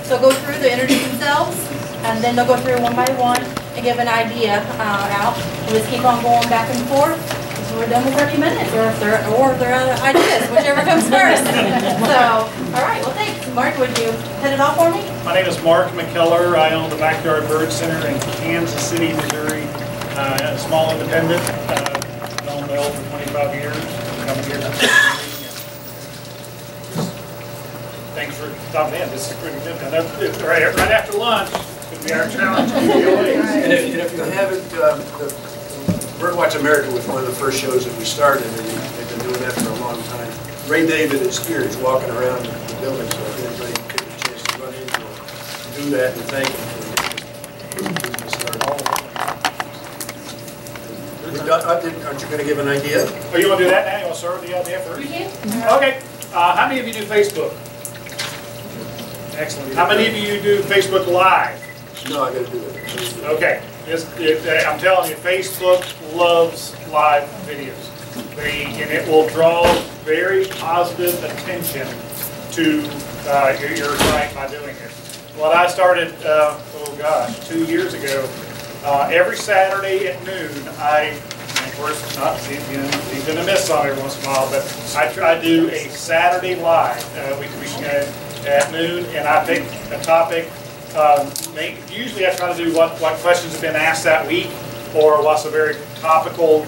They'll go through, they'll introduce themselves, and then they'll go through one by one and give an idea out. We'll just keep on going back and forth until we're done with 30 minutes, or if they're ideas, whichever comes first. So, all right, well thanks. Mark, would you head it off for me? My name is Mark McKellar. I own the Backyard Bird Center in Kansas City, Missouri. A small independent. Known Mel for 25 years. Coming here. Thanks for stopping in. This is pretty good. I know right after lunch could be our challenge. And if you haven't, Birdwatch America was one of the first shows that we started, and they've been doing that for a long time. Ray David is here. He's walking around the building, so if anybody get a chance to run into him, do that and thank him for getting this started. Aren't you going to give an idea? Oh, you want to do that now? You want to start with the idea first? We can. Okay. How many of you do Facebook? Excellent. How many of you do Facebook Live? No, I got to do it. Okay. I'm telling you, Facebook loves live videos. And it will draw very positive attention to your site by doing it. Well, I started, 2 years ago. Every Saturday at noon, of course, he's going to miss some every once in a while, but I try to do a Saturday live at noon, and I pick a topic. Usually I try to do what questions have been asked that week, or what's a very topical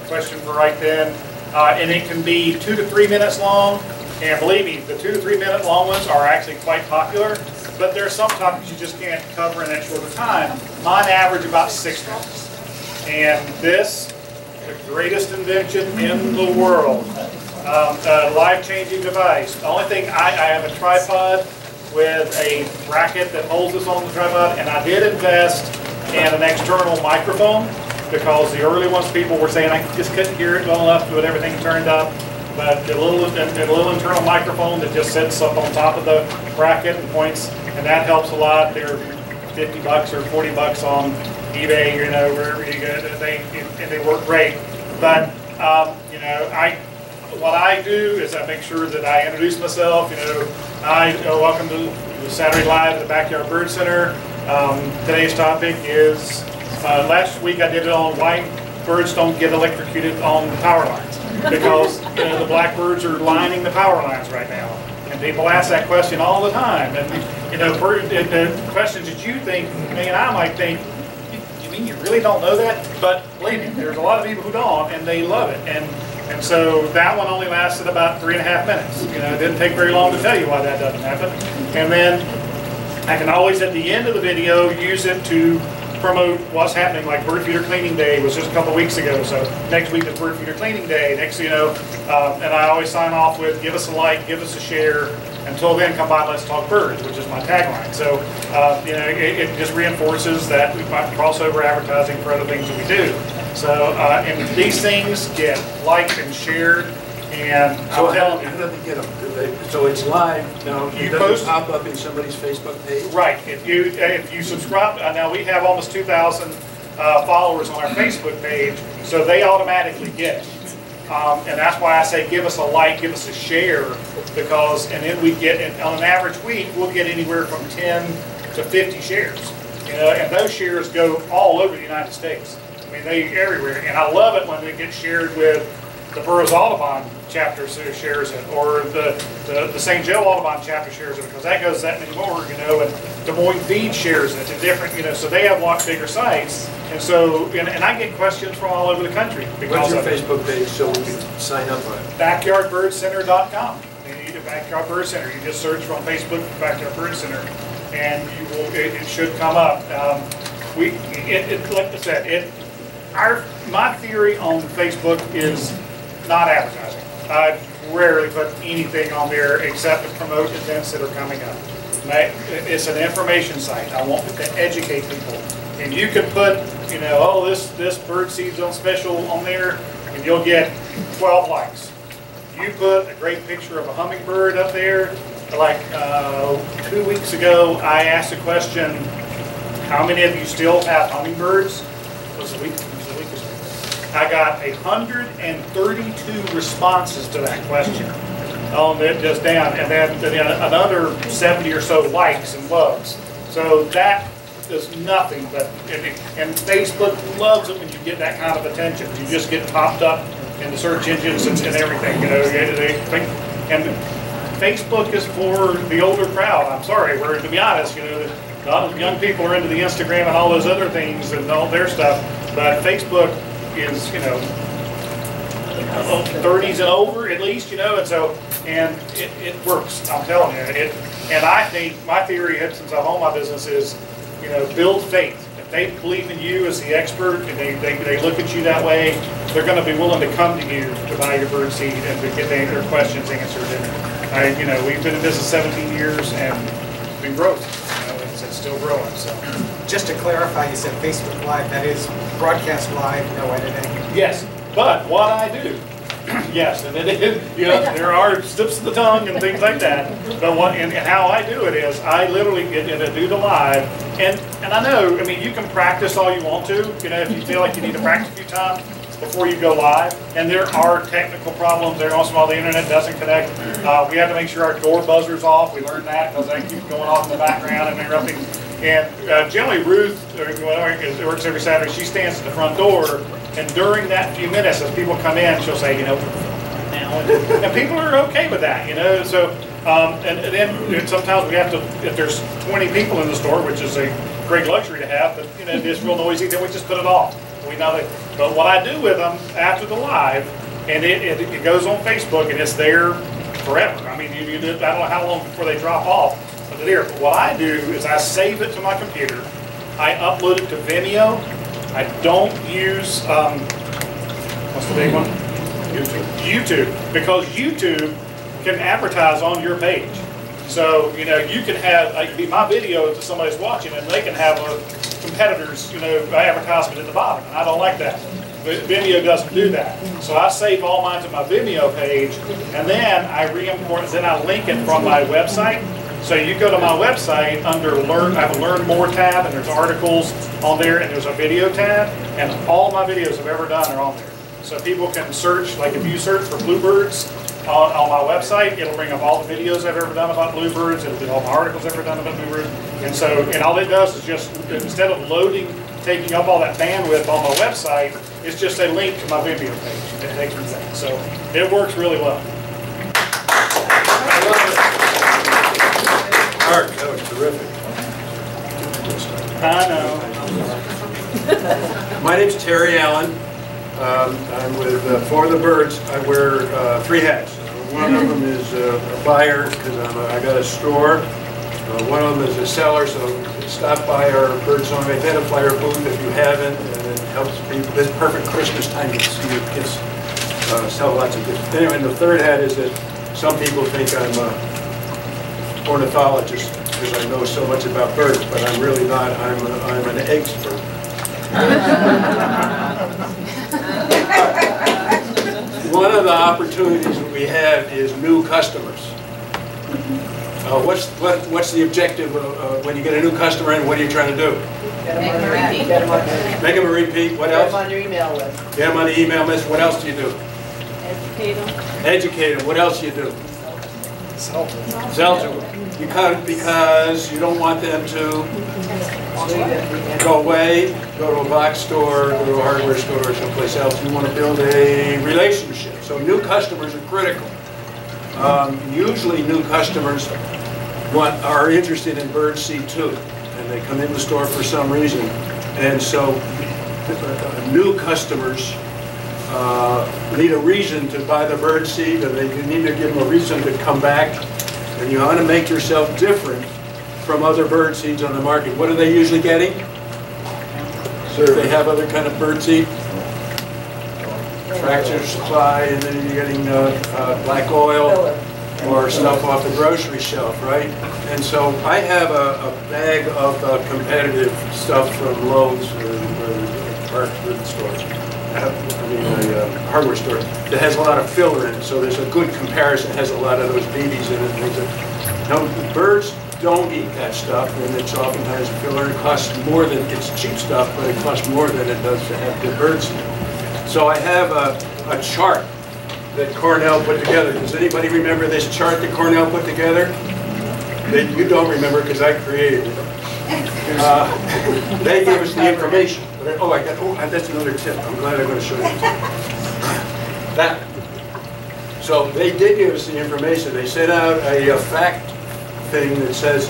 question for right then. And it can be 2 to 3 minutes long, and believe me, the 2 to 3 minute long ones are actually quite popular, but there are some topics you just can't cover in that short of time. Mine average about 6 minutes. And this, the greatest invention in the world, a life-changing device. The only thing, I have a tripod with a bracket that holds this on the tripod, and I did invest in an external microphone because the early ones people were saying I just couldn't hear it well enough with everything turned up. But a little internal microphone that just sits up on top of the bracket and points, and that helps a lot. They're $50 or $40 on eBay, wherever you go, and they work great. But what I do is I make sure that I introduce myself. Welcome to Saturday Live at the Backyard Bird Center. Today's topic is, last week I did it on why birds don't get electrocuted on the power lines, because the blackbirds are lining the power lines right now, and people ask that question all the time. And questions that you think, and I might think, you mean you really don't know that? But believe me, there's a lot of people who don't, and they love it. And so that one only lasted about 3.5 minutes. It didn't take very long to tell you why that doesn't happen. And then I can always, at the end of the video, use it to promote what's happening. Like Bird Feeder Cleaning Day was just a couple weeks ago, so next week is Bird Feeder Cleaning Day. And I always sign off with, give us a like, give us a share. Until then, come by, let's talk birds, which is my tagline. So it just reinforces that we might crossover advertising for other things that we do. So and these things get liked and shared. And so how do they get them? So it's live now. It doesn't pop up in somebody's Facebook page. Right. If you subscribe, now we have almost 2,000 followers on our Facebook page, so they automatically get it. And that's why I say give us a like, give us a share, because and then we get, on an average week, we'll get anywhere from 10 to 50 shares. And those shares go all over the United States. I mean, they everywhere. And I love it when they get shared with the Burroughs Audubon chapter shares it, or the St. Joe Audubon chapter shares it, because that goes that many more, and Des Moines Feed shares it, and different, so they have lots bigger sites, and so, and I get questions from all over the country. What's your Facebook page so we can sign up on it? BackyardBirdCenter.com. You need a Backyard Bird Center. You just search on Facebook, Backyard Bird Center, and you will, it should come up. Like I said, my theory on Facebook is not advertising. I rarely put anything on there except to promote events that are coming up. It's an information site. I want to educate people. And you can put, this bird seed's on special on there, and you'll get 12 likes. You put a great picture of a hummingbird up there. Like 2 weeks ago, I asked a question, how many of you still have hummingbirds? Was it a week or so? I got 132 responses to that question. on it just down, and then another 70 or so likes and loves. So that is nothing but, and Facebook loves it when you get that kind of attention. You just get popped up in the search engines and everything, you know. And Facebook is for the older crowd. I'm sorry, where, to be honest, you know, a lot of young people are into the Instagram and all those other things and all their stuff, but Facebook is, you know, 30s and over at least, you know, and so, and it works, I'm telling you. And I think, my theory since I've owned my business is, you know, build faith. If they believe in you as the expert and they look at you that way, they're going to be willing to come to you to buy your bird seed and to get their questions answered. And you know, we've been in business 17 years and it's been growth. You know, it's still growing. So, just to clarify, you said Facebook Live. That is broadcast live, no editing. yes, but what I do, yes, and you know, there are slips of the tongue and things like that. But what and how I do it is I literally get in a do the live, and I know, I mean, you can practice all you want to, you know, if you feel like you need to practice a few times before you go live. And there are technical problems. There also, while the internet doesn't connect, we have to make sure our door buzzer's off. We learned that because they keep going off in the background and interrupting. And generally, Ruth, who works every Saturday, she stands at the front door. And during that few minutes, as people come in, she'll say, you know, now, and people are okay with that, you know. So, and then sometimes we have to, if there's 20 people in the store, which is a great luxury to have, but you know, it's real noisy, then we just put it off. We know that. But what I do with them after the live, and it goes on Facebook, and it's there forever. I mean, I don't know how long before they drop off, but they're there. But what I do is I save it to my computer, I upload it to Vimeo. I don't use, what's the big one? YouTube, because YouTube can advertise on your page. So, you know, you can have, it can be my video that somebody's watching, and they can have a competitor's, you know, advertisement at the bottom, and I don't like that. But Vimeo doesn't do that. So I save all mine to my Vimeo page, and then I re-import, then I link it from my website. So you go to my website under Learn, I have a Learn More tab, and there's articles on there, and there's a video tab, and all my videos I've ever done are on there. So people can search, like if you search for bluebirds on my website, it'll bring up all the videos I've ever done about bluebirds, it'll do all my articles I've ever done about bluebirds, and so, and all it does is just, instead of loading, taking up all that bandwidth on my website, it's just a link to my Vimeo page. It takes me there. So it works really well. Mark, that was terrific. I know. My name's Terry Allen. I'm with For the Birds. I wear 3 hats. One of them is a buyer, because I got a store. One of them is a seller, so stop by our Birdsong Identifier booth if you haven't, and it helps people. It's perfect Christmas time to see your kids sell lots of gifts. Anyway, and the third hat is that some people think I'm ornithologist because I know so much about birds, but I'm really not. I'm an expert. One of the opportunities that we have is new customers. What's the objective when you get a new customer in? What are you trying to do? Make them a repeat. What else? Get them on your email list. Get them on the email list. What else do you do? Educate them. Educate them. What else do you do? Sell to them. Because you don't want them to go away, go to a box store, go to a hardware store, or someplace else. You want to build a relationship. So new customers are critical. Usually new customers are interested in birdseed too, and they come in the store for some reason. And so new customers need a reason to buy the birdseed, and they need to give them a reason to come back. And you want to make yourself different from other bird seeds on the market. What are they usually getting? So if they have other kind of bird seed, Tractor Supply, and then you're getting black oil or stuff off the grocery shelf, right? And so I have a bag of competitive stuff from Lowe's or the store. A hardware store that has a lot of filler in it, so there's a good comparison. It has a lot of those BBs in it. Now, birds don't eat that stuff, and it's oftentimes filler. It costs more than, it's cheap stuff, but it costs more than it does to have good birds. So I have a chart that Cornell put together. Does anybody remember this chart that Cornell put together? That you don't remember because I created it. They gave us the information. That's another tip. I'm glad I'm going to show you. That. So they did give us the information. They sent out a fact thing that says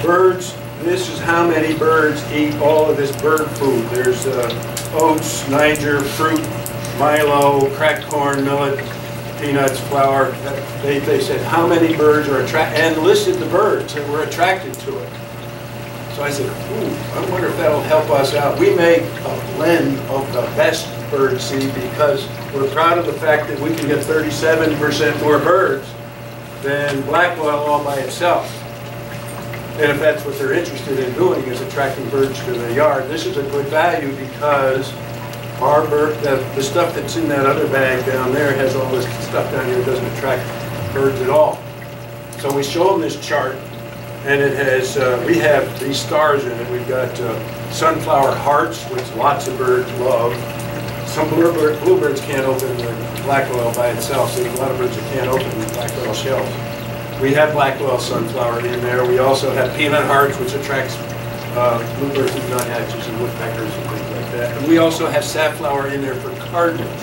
birds, this is how many birds eat all of this bird food. There's oats, Niger, fruit, Milo, cracked corn, millet, peanuts, flour. They said how many birds are attracted, and listed the birds that were attracted to it. So I said, ooh, I wonder if that'll help us out. We make a blend of the best bird seed because we're proud of the fact that we can get 37% more birds than black oil all by itself. And if that's what they're interested in doing is attracting birds to their yard, this is a good value because our bird, the stuff that's in that other bag down there has all this stuff down here that doesn't attract birds at all. So we show them this chart, and it has, we have these stars in it. We've got sunflower hearts, which lots of birds love. Some bluebirds can't open the black oil by itself, so there's a lot of birds that can't open the black oil shells. We have black oil sunflower in there. We also have peanut hearts, which attracts bluebirds and nuthatches and woodpeckers and things like that. And we also have safflower in there for cardinals.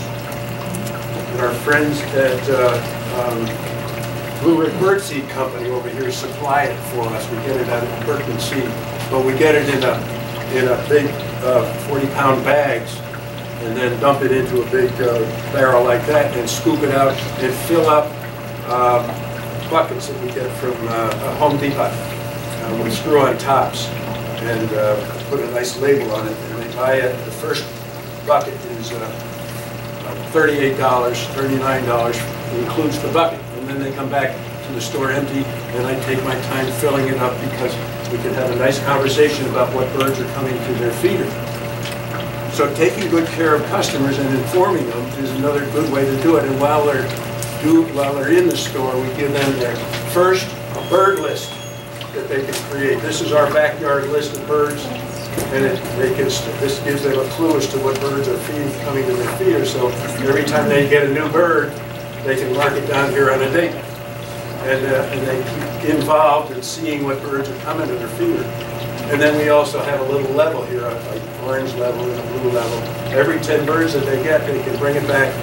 And our friends at Blue Ridge Birdseed Company over here supply it for us. We get it out of Berkman Seed, but we get it in a big 40-pound bags, and then dump it into a big barrel like that, and scoop it out and fill up buckets that we get from Home Depot. We screw on tops and put a nice label on it, and they buy it. The first bucket is $38, $39, includes the bucket. And then they come back to the store empty, and I take my time filling it up because we can have a nice conversation about what birds are coming to their feeder. So taking good care of customers and informing them is another good way to do it. And while they're in the store, we give them their first a bird list that they can create. This is our backyard list of birds, and this gives them a clue as to what birds are coming to their feeder. So every time they get a new bird, they can mark it down here on a date, and they keep involved in seeing what birds are coming to their feeder. And then we also have a little level here, like orange level and a blue level. Every 10 birds that they get, they can bring it back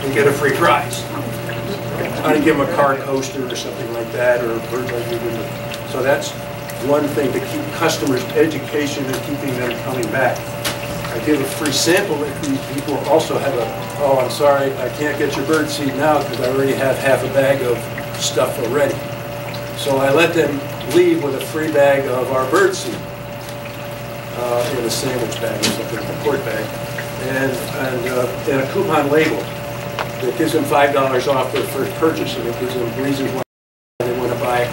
and get a free prize. I give them a car coaster or something like that, or a bird like we do. So that's one thing, to keep customers' education and keeping them coming back. I give a free sample if these people also have oh, I'm sorry, I can't get your bird seed now because I already have half a bag of stuff already. So I let them leave with a free bag of our bird seed in a sandwich bag or something, a quart bag, and a coupon label that gives them $5 off their first purchase, and it gives them reasons why they want to buy it,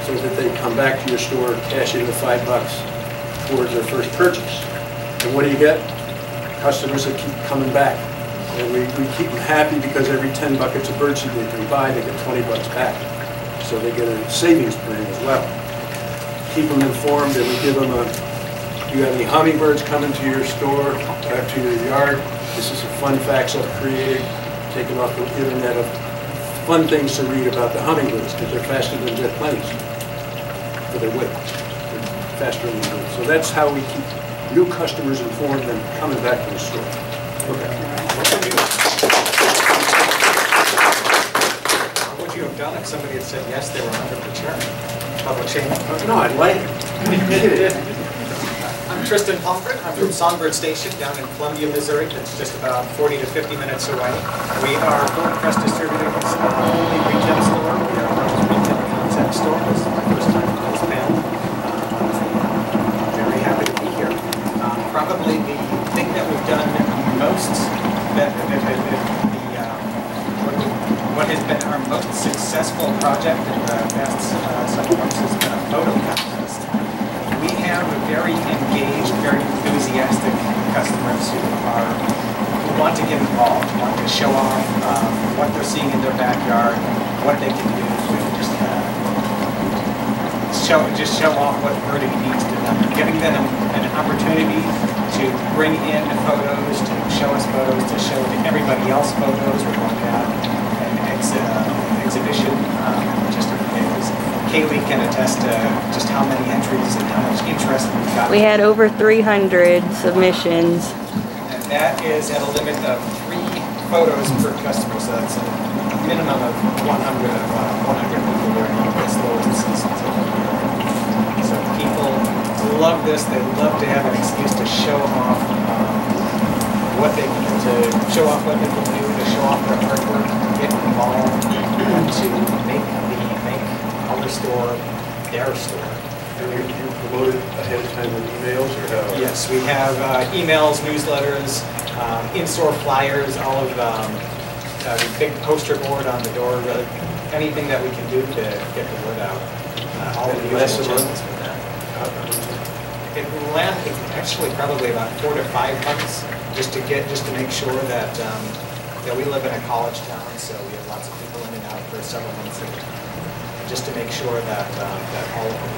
so that they come back to your store, cash in the $5 towards their first purchase. And what do you get? Customers that keep coming back. And we keep them happy because every 10 buckets of birdseed they can buy, they get 20 bucks back. So they get a savings plan as well. Keep them informed, and we give them you have any hummingbirds coming to your store, to your yard, this is a fun facts I've created, taken off the internet of fun things to read about the hummingbirds, because they're faster than jet planes for their weight. They're faster than birds. So that's how we keep new customers informed and coming back to the store. Okay. What would you have done if somebody had said yes, they were 100% public shaming? No, I'd like it. I'm Tristan Palmgern. I'm from Songbird Station down in Columbia, Missouri. That's just about 40 to 50 minutes away. We are Gold Press Distributors' only retail store. We are our largest retail concept store. This is my first time on this panel. Very happy to be here. Probably the thing that we've done most, what has been our most successful project in the past several months has been a photo contest. We have very engaged, very enthusiastic customers who want to get involved, want to show off what they're seeing in their backyard, what they can do to just show off what birding means to them. Giving them an opportunity to bring in photos, to show us photos, to show everybody else photos we're going to have, and exhibition. Just because Kaylee can attest to just how many entries and how much interest we've got. We had over 300 submissions. And that is at a limit of 3 photos per customer, so that's a minimum of 100 people during this lowest season. So people love this. They love to have an excuse to show off what they can do, to show off what they can do, to show off their artwork, get involved, and to make our store their store. And you promote it ahead of time with emails or how? Yes, we have emails, newsletters, in-store flyers, all of the big poster board on the door, really anything that we can do to get the word out. All of the less usual a channels month? for that. It will land actually probably about 4 to 5 months, just to make sure that that we live in a college town, so we have lots of people in and out for several months at a time. Just to make sure that that all of the